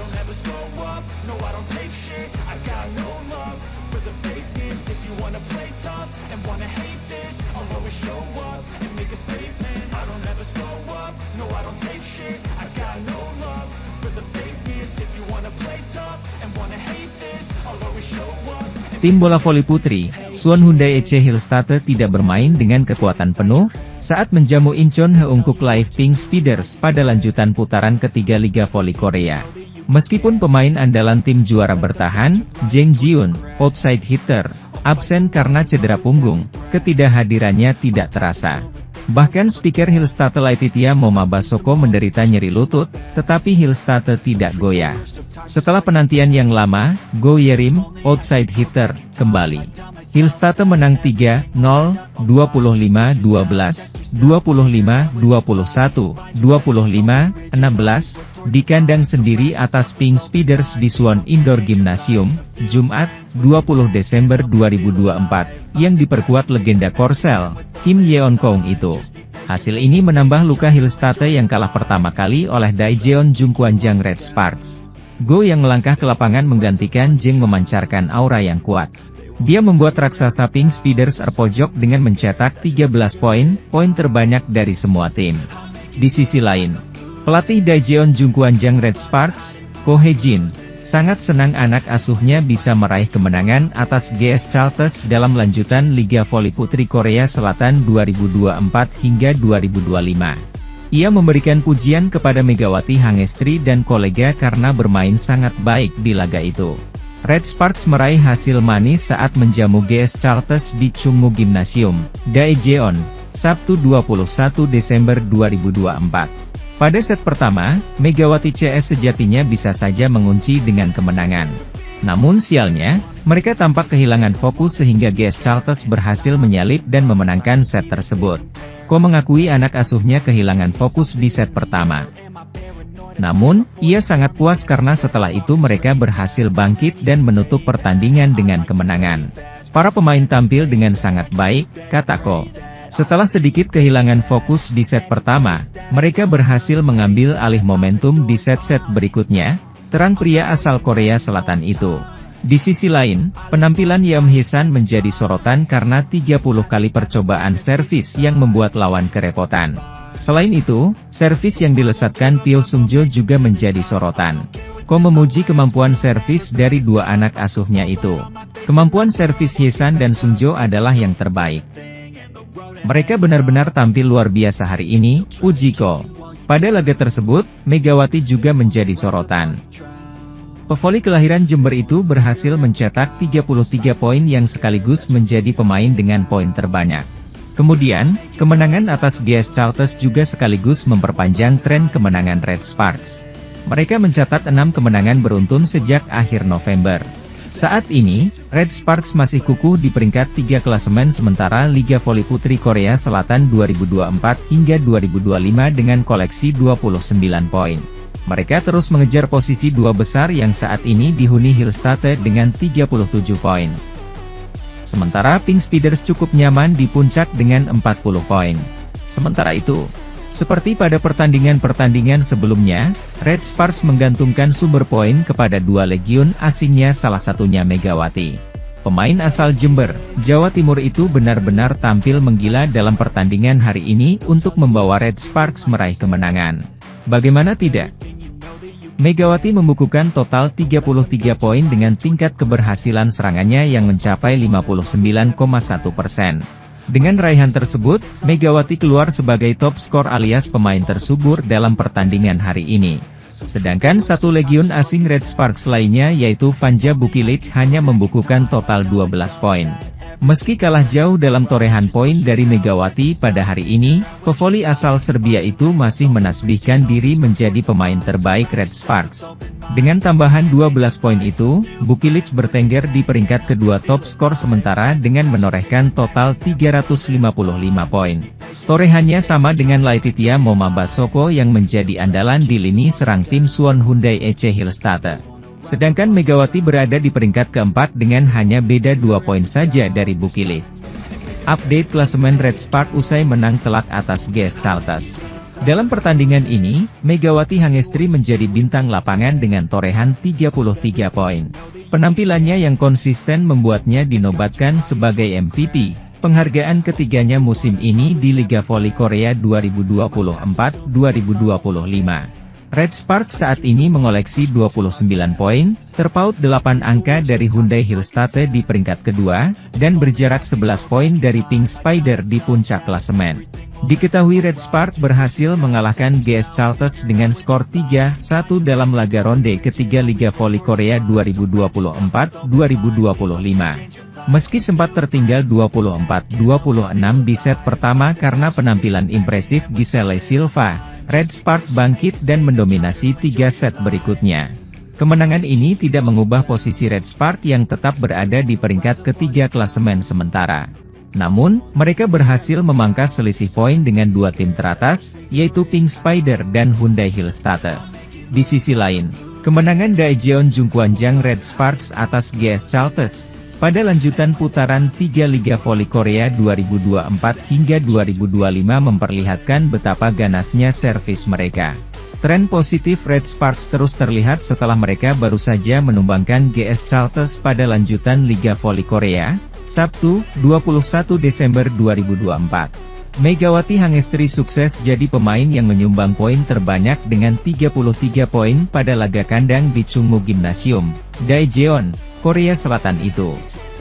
don't ever slow up, no I don't take shit, I got no love for the fakeness. If you wanna play tough and wanna hate this, I'll always show up and make a statement. I don't ever slow up, no I don't take shit, I got no love for the fakeness. If you wanna play tough and wanna hate this, I'll always show up. Tim bola voli putri, Suwon Hyundai EC Hillstate tidak bermain dengan kekuatan penuh, saat menjamu Incheon Heungkuk Live Pink Speeders pada lanjutan putaran ketiga Liga Voli Korea. Meskipun pemain andalan tim juara bertahan, Jang Ji-eun, outside hitter, absen karena cedera punggung, ketidakhadirannya tidak terasa. Bahkan speaker Hillstate Laetitia Momabasoko menderita nyeri lutut, tetapi Hillstate tidak goyah. Setelah penantian yang lama, Go Yerim, outside hitter, kembali. Hillstate menang 3-0, 25-12, 25-21, 25-16, di kandang sendiri atas Pink Speeders di Suwon Indoor Gymnasium, Jumat, 20 Desember 2024, yang diperkuat legenda Korsel, Kim Yeon-kong itu. Hasil ini menambah luka Hillstate yang kalah pertama kali oleh Daejeon Jungkwanjang Red Sparks. Go yang melangkah ke lapangan menggantikan Jang memancarkan aura yang kuat. Dia membuat raksasa Pink Speeders terpojok dengan mencetak 13 poin terbanyak dari semua tim. Di sisi lain, pelatih Daejeon Jungkwanjang Red Sparks, Ko Hye-jin, sangat senang anak asuhnya bisa meraih kemenangan atas GS Chalters dalam lanjutan Liga Voli Putri Korea Selatan 2024 hingga 2025. Ia memberikan pujian kepada Megawati Hangestri dan kolega karena bermain sangat baik di laga itu. Red Sparks meraih hasil manis saat menjamu GS Chalters di Chungmu Gymnasium, Daejeon, Sabtu 21 Desember 2024. Pada set pertama, Megawati CS sejatinya bisa saja mengunci dengan kemenangan. Namun sialnya, mereka tampak kehilangan fokus sehingga GS Chalters berhasil menyalip dan memenangkan set tersebut. Ko mengakui anak asuhnya kehilangan fokus di set pertama. Namun, ia sangat puas karena setelah itu mereka berhasil bangkit dan menutup pertandingan dengan kemenangan. Para pemain tampil dengan sangat baik, kata Ko. Setelah sedikit kehilangan fokus di set pertama, mereka berhasil mengambil alih momentum di set-set berikutnya, terang pria asal Korea Selatan itu. Di sisi lain, penampilan Yeom Hye-san menjadi sorotan karena 30 kali percobaan servis yang membuat lawan kerepotan. Selain itu, servis yang dilesatkan Pyo Sung-jo juga menjadi sorotan. Ko memuji kemampuan servis dari dua anak asuhnya itu. Kemampuan servis Hye-san dan Sung-jo adalah yang terbaik. Mereka benar-benar tampil luar biasa hari ini, puji Ko. Pada laga tersebut, Megawati juga menjadi sorotan. Pevoli kelahiran Jember itu berhasil mencetak 33 poin yang sekaligus menjadi pemain dengan poin terbanyak. Kemudian, kemenangan atas GS Chalters juga sekaligus memperpanjang tren kemenangan Red Sparks. Mereka mencatat 6 kemenangan beruntun sejak akhir November. Saat ini, Red Sparks masih kukuh di peringkat 3 klasemen sementara Liga Voli Putri Korea Selatan 2024 hingga 2025 dengan koleksi 29 poin. Mereka terus mengejar posisi dua besar yang saat ini dihuni Hillstate dengan 37 poin. Sementara Pink Speeders cukup nyaman di puncak dengan 40 poin. Sementara itu, seperti pada pertandingan-pertandingan sebelumnya, Red Sparks menggantungkan sumber poin kepada dua legiun asingnya salah satunya Megawati. Pemain asal Jember, Jawa Timur itu benar-benar tampil menggila dalam pertandingan hari ini untuk membawa Red Sparks meraih kemenangan. Bagaimana tidak? Megawati membukukan total 33 poin dengan tingkat keberhasilan serangannya yang mencapai 59,1%. Dengan raihan tersebut, Megawati keluar sebagai top skor alias pemain tersubur dalam pertandingan hari ini. Sedangkan satu legiun asing Red Sparks lainnya yaitu Vanja Bukilic hanya membukukan total 12 poin. Meski kalah jauh dalam torehan poin dari Megawati pada hari ini, pevoli asal Serbia itu masih menasbihkan diri menjadi pemain terbaik Red Sparks. Dengan tambahan 12 poin itu, Bukilic bertengger di peringkat kedua top skor sementara dengan menorehkan total 355 poin. Torehannya sama dengan Laetitia Momabasoko yang menjadi andalan di lini serang tim Suwon Hyundai EC Hillstate. Sedangkan Megawati berada di peringkat keempat dengan hanya beda 2 poin saja dari Bukilic. Update klasemen Red Sparks usai menang telak atas GS Chalters. Dalam pertandingan ini, Megawati Hangestri menjadi bintang lapangan dengan torehan 33 poin. Penampilannya yang konsisten membuatnya dinobatkan sebagai MVP, penghargaan ketiganya musim ini di Liga Voli Korea 2024-2025. Red Spark saat ini mengoleksi 29 poin, terpaut 8 angka dari Hyundai Hillstate di peringkat kedua, dan berjarak 11 poin dari Pink Spider di puncak klasemen. Diketahui Red Spark berhasil mengalahkan GS Chalters dengan skor 3-1 dalam laga ronde ketiga Liga Voli Korea 2024-2025. Meski sempat tertinggal 24-26 di set pertama karena penampilan impresif Giselle Silva, Red Spark bangkit dan mendominasi 3 set berikutnya. Kemenangan ini tidak mengubah posisi Red Spark yang tetap berada di peringkat ketiga klasemen sementara. Namun, mereka berhasil memangkas selisih poin dengan dua tim teratas, yaitu Pink Spider dan Hyundai Hillstate. Di sisi lain, kemenangan Daejeon Jungkwanjang Red Sparks atas GS Chalters pada lanjutan putaran 3 Liga Voli Korea 2024 hingga 2025 memperlihatkan betapa ganasnya servis mereka. Tren positif Red Sparks terus terlihat setelah mereka baru saja menumbangkan GS Chalters pada lanjutan Liga Voli Korea, Sabtu, 21 Desember 2024. Megawati Hangestri sukses jadi pemain yang menyumbang poin terbanyak dengan 33 poin pada laga kandang di Chungmu Gymnasium, Daejeon, Korea Selatan itu.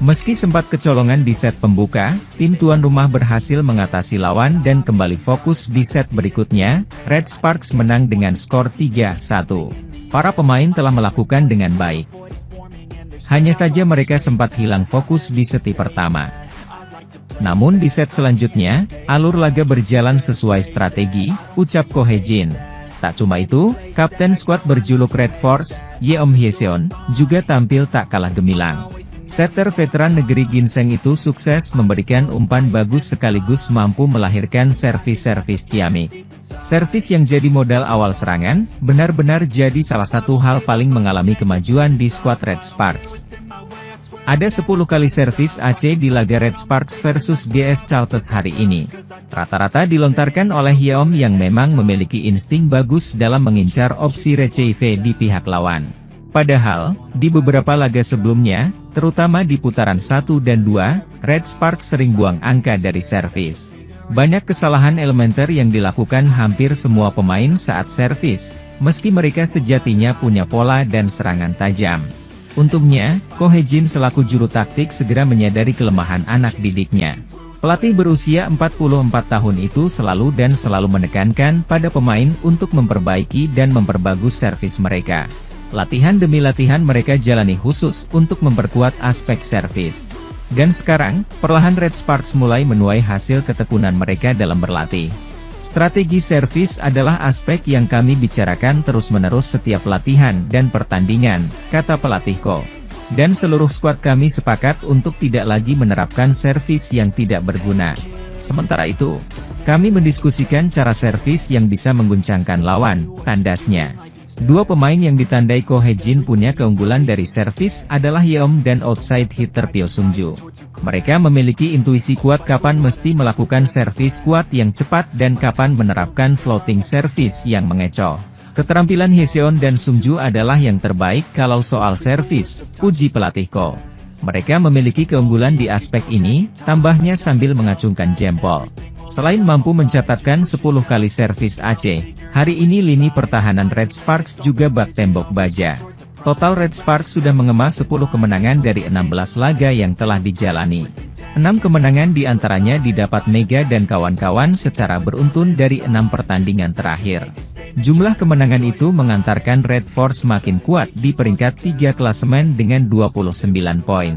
Meski sempat kecolongan di set pembuka, tim tuan rumah berhasil mengatasi lawan dan kembali fokus di set berikutnya. Red Sparks menang dengan skor 3-1. Para pemain telah melakukan dengan baik. Hanya saja mereka sempat hilang fokus di seti pertama. Namun di set selanjutnya, alur laga berjalan sesuai strategi, ucap Ko Hye-jin. Tak cuma itu, kapten skuad berjuluk Red Force, Yeom Hyeseon, juga tampil tak kalah gemilang. Setter veteran negeri ginseng itu sukses memberikan umpan bagus sekaligus mampu melahirkan servis-servis ciamik. Servis yang jadi modal awal serangan, benar-benar jadi salah satu hal paling mengalami kemajuan di skuad Red Sparks. Ada 10 kali servis AC di laga Red Sparks versus GS Chalters hari ini. Rata-rata dilontarkan oleh Yeom yang memang memiliki insting bagus dalam mengincar opsi receive di pihak lawan. Padahal, di beberapa laga sebelumnya, terutama di putaran 1 dan 2, Red Sparks sering buang angka dari servis. Banyak kesalahan elementer yang dilakukan hampir semua pemain saat servis, meski mereka sejatinya punya pola dan serangan tajam. Untungnya, Ko Hye-jin selaku juru taktik segera menyadari kelemahan anak didiknya. Pelatih berusia 44 tahun itu selalu menekankan pada pemain untuk memperbaiki dan memperbagus servis mereka. Latihan demi latihan mereka jalani khusus untuk memperkuat aspek servis. Dan sekarang, perlahan Red Sparks mulai menuai hasil ketekunan mereka dalam berlatih. Strategi servis adalah aspek yang kami bicarakan terus-menerus setiap latihan dan pertandingan, kata pelatih Ko. Dan seluruh skuad kami sepakat untuk tidak lagi menerapkan servis yang tidak berguna. Sementara itu, kami mendiskusikan cara servis yang bisa mengguncangkan lawan, tandasnya. Dua pemain yang ditandai Ko Hye-jin punya keunggulan dari servis adalah Yeom dan outside hitter Pyo Sung-ju. Mereka memiliki intuisi kuat kapan mesti melakukan servis kuat yang cepat dan kapan menerapkan floating service yang mengecoh. Keterampilan Hyeseon dan Sung-ju adalah yang terbaik kalau soal servis, puji pelatih Ko. Mereka memiliki keunggulan di aspek ini, tambahnya sambil mengacungkan jempol. Selain mampu mencatatkan 10 kali servis AC, hari ini lini pertahanan Red Sparks juga bak tembok baja. Total Red Sparks sudah mengemas 10 kemenangan dari 16 laga yang telah dijalani. 6 kemenangan diantaranya didapat Mega dan kawan-kawan secara beruntun dari 6 pertandingan terakhir. Jumlah kemenangan itu mengantarkan Red Force makin kuat di peringkat 3 klasemen dengan 29 poin.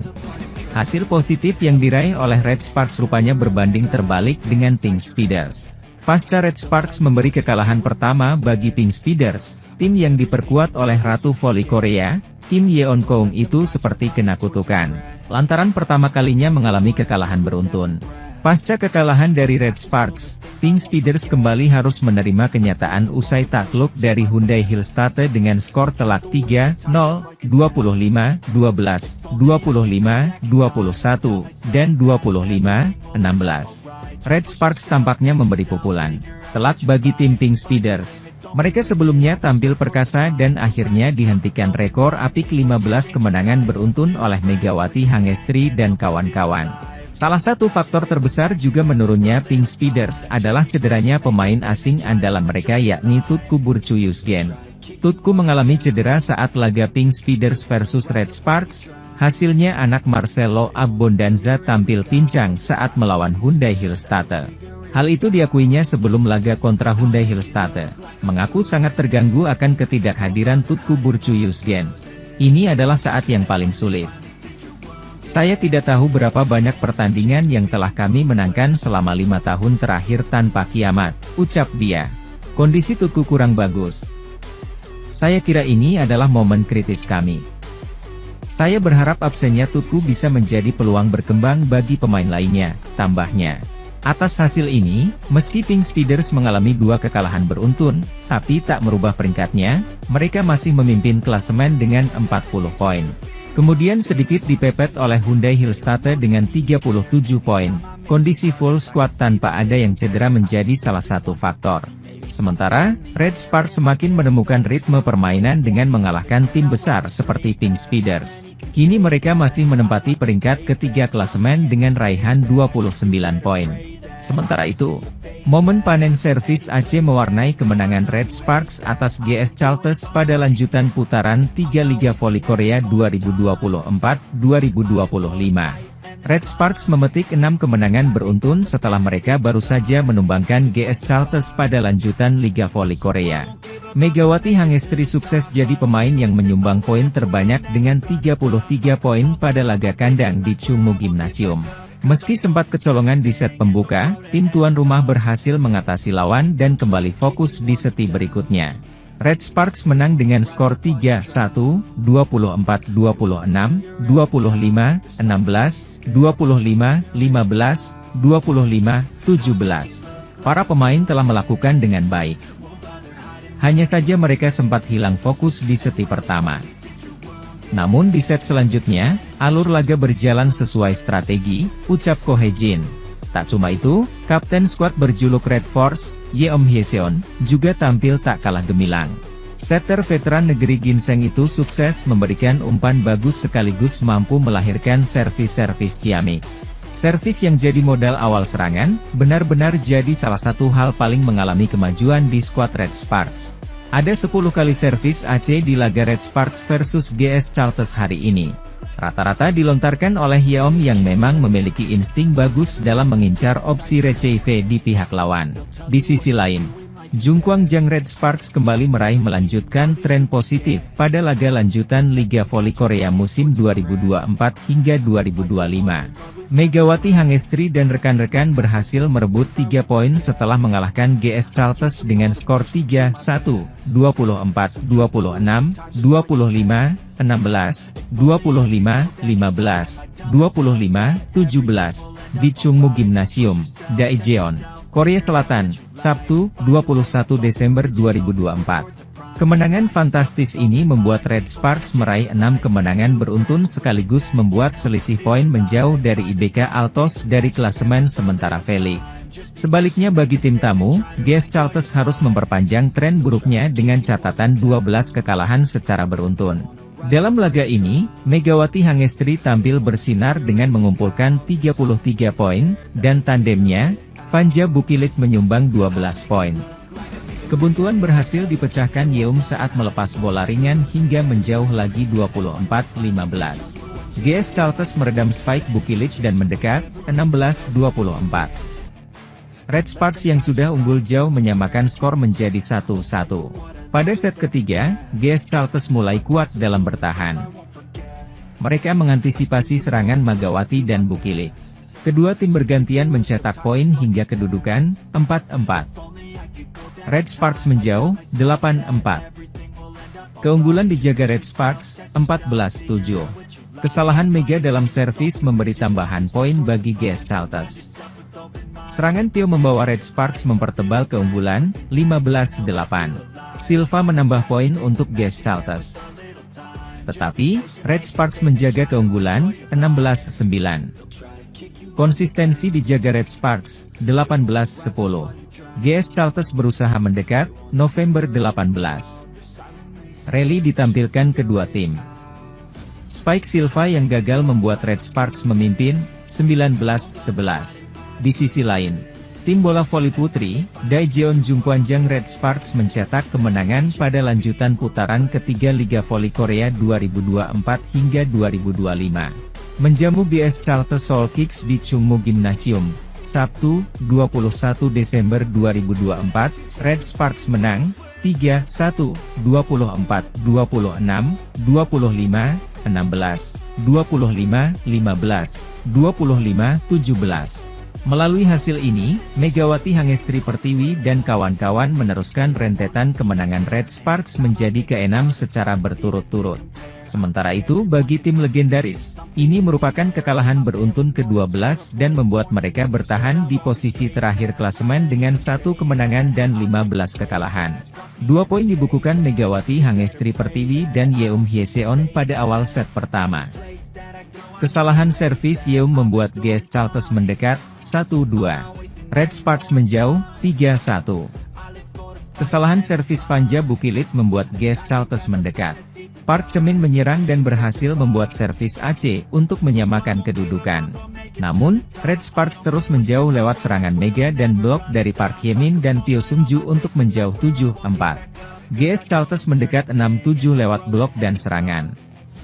Hasil positif yang diraih oleh Red Sparks rupanya berbanding terbalik dengan Pink Speeders. Pasca Red Sparks memberi kekalahan pertama bagi Pink Speeders, tim yang diperkuat oleh Ratu Voli Korea, Kim Yeon-keung itu seperti kena kutukan. Lantaran pertama kalinya mengalami kekalahan beruntun. Pasca kekalahan dari Red Sparks, Pink Speeders kembali harus menerima kenyataan usai takluk dari Hyundai Hillstate dengan skor telak 3-0, 25-12, 25-21, dan 25-16. Red Sparks tampaknya memberi pukulan telak bagi tim Pink Speeders. Mereka sebelumnya tampil perkasa dan akhirnya dihentikan rekor apik 15 kemenangan beruntun oleh Megawati Hangestri dan kawan-kawan. Salah satu faktor terbesar juga menurunnya Pink Speeders adalah cederanya pemain asing andalan mereka yakni Tutku Burcuyusgen. Tutku mengalami cedera saat laga Pink Speeders versus Red Sparks. Hasilnya anak Marcelo Abbondanza tampil pincang saat melawan Hyundai Hillstatte. Hal itu diakuinya sebelum laga kontra Hyundai Hillstatte. Mengaku sangat terganggu akan ketidakhadiran Tutku Burcuyusgen. Ini adalah saat yang paling sulit. Saya tidak tahu berapa banyak pertandingan yang telah kami menangkan selama 5 tahun terakhir tanpa kiamat, ucap dia. Kondisi Tutku kurang bagus. Saya kira ini adalah momen kritis kami. Saya berharap absennya Tutku bisa menjadi peluang berkembang bagi pemain lainnya, tambahnya. Atas hasil ini, meski Pink Speeders mengalami 2 kekalahan beruntun, tapi tak merubah peringkatnya, mereka masih memimpin klasemen dengan 40 poin. Kemudian sedikit dipepet oleh Hyundai Hillstatte dengan 37 poin. Kondisi full squad tanpa ada yang cedera menjadi salah satu faktor. Sementara, Red Sparks semakin menemukan ritme permainan dengan mengalahkan tim besar seperti Pink Speeders. Kini mereka masih menempati peringkat ketiga klasemen dengan raihan 29 poin. Sementara itu, momen panen servis Aceh mewarnai kemenangan Red Sparks atas GS Chalters pada lanjutan putaran 3 Liga Voli Korea 2024-2025. Red Sparks memetik 6 kemenangan beruntun setelah mereka baru saja menumbangkan GS Chalters pada lanjutan Liga Voli Korea. Megawati Hangestri sukses jadi pemain yang menyumbang poin terbanyak dengan 33 poin pada laga kandang di Chungmu Gymnasium. Meski sempat kecolongan di set pembuka, tim tuan rumah berhasil mengatasi lawan dan kembali fokus di seti berikutnya. Red Sparks menang dengan skor 3-1, 24-26, 25-16, 25-15, 25-17. Para pemain telah melakukan dengan baik. Hanya saja mereka sempat hilang fokus di seti pertama. Namun di set selanjutnya, alur laga berjalan sesuai strategi, ucap Ko Hye-jin. Tak cuma itu, kapten skuad berjuluk Red Force, Yeom Hyeseon, juga tampil tak kalah gemilang. Setter veteran negeri ginseng itu sukses memberikan umpan bagus sekaligus mampu melahirkan servis-servis ciamik. Servis yang jadi modal awal serangan, benar-benar jadi salah satu hal paling mengalami kemajuan di skuad Red Sparks. Ada 10 kali servis Aceh di laga Red Sparks versus GS Chalters hari ini. Rata-rata dilontarkan oleh Yeom yang memang memiliki insting bagus dalam mengincar opsi receive di pihak lawan. Di sisi lain, Jungkwang Jang Red Sparks kembali meraih melanjutkan tren positif pada laga lanjutan Liga Voli Korea musim 2024 hingga 2025. Megawati Hangestri dan rekan-rekan berhasil merebut 3 poin setelah mengalahkan GS Chalters dengan skor 3-1, 24-26, 25-16, 25-15, 25-17, di Chungmu Gymnasium, Daejeon, Korea Selatan, Sabtu, 21 Desember 2024. Kemenangan fantastis ini membuat Red Sparks meraih 6 kemenangan beruntun sekaligus membuat selisih poin menjauh dari IBK Altos dari klasemen sementara V-League. Sebaliknya bagi tim tamu, GS Chalters harus memperpanjang tren buruknya dengan catatan 12 kekalahan secara beruntun. Dalam laga ini, Megawati Hangestri tampil bersinar dengan mengumpulkan 33 poin, dan tandemnya, Vanja Bukilit menyumbang 12 poin. Kebuntuan berhasil dipecahkan Yeom saat melepas bola ringan hingga menjauh lagi 24-15. GS Chalters meredam spike Bukilit dan mendekat, 16-24. Red Sparks yang sudah unggul jauh menyamakan skor menjadi 1-1. Pada set ketiga, GS Chalters mulai kuat dalam bertahan. Mereka mengantisipasi serangan Megawati dan Bukilit. Kedua tim bergantian mencetak poin hingga kedudukan 4-4. Red Sparks menjauh 8-4. Keunggulan dijaga Red Sparks 14-7. Kesalahan Mega dalam servis memberi tambahan poin bagi GS Chalters. Serangan Tio membawa Red Sparks mempertebal keunggulan 15-8. Silva menambah poin untuk GS Chalters. Tetapi, Red Sparks menjaga keunggulan 16-9. Konsistensi dijaga Red Sparks, 18-10. GS Charlton berusaha mendekat, November 18. Rally ditampilkan kedua tim. Spike Silva yang gagal membuat Red Sparks memimpin, 19-11. Di sisi lain, tim bola voli putri, Daejeon Jungkwanjang Red Sparks mencetak kemenangan pada lanjutan putaran ketiga Liga Voli Korea 2024 hingga 2025. Menjamu GS Charlton Seoul Kicks di Chungmu Gymnasium, Sabtu, 21 Desember 2024, Red Sparks menang, 3-1, 24, 26, 25, 16, 25, 15, 25, 17. Melalui hasil ini, Megawati Hangestri Pertiwi dan kawan-kawan meneruskan rentetan kemenangan Red Sparks menjadi ke-6 secara berturut-turut. Sementara itu bagi tim legendaris, ini merupakan kekalahan beruntun ke-12 dan membuat mereka bertahan di posisi terakhir klasemen dengan 1 kemenangan dan 15 kekalahan. 2 poin dibukukan Megawati Hangestri Pertiwi dan Yeum Hyeseon pada awal set pertama. Kesalahan servis Yeum membuat GS Charlton mendekat, 1-2. Red Sparks menjauh, 3-1. Kesalahan servis Vanja Bukilit membuat GS Charlton mendekat. Park Chemin menyerang dan berhasil membuat servis AC untuk menyamakan kedudukan. Namun, Red Sparks terus menjauh lewat serangan Mega dan blok dari Park Hye-min dan Pyo Sung-ju untuk menjauh 7-4. GS Charlton mendekat 6-7 lewat blok dan serangan.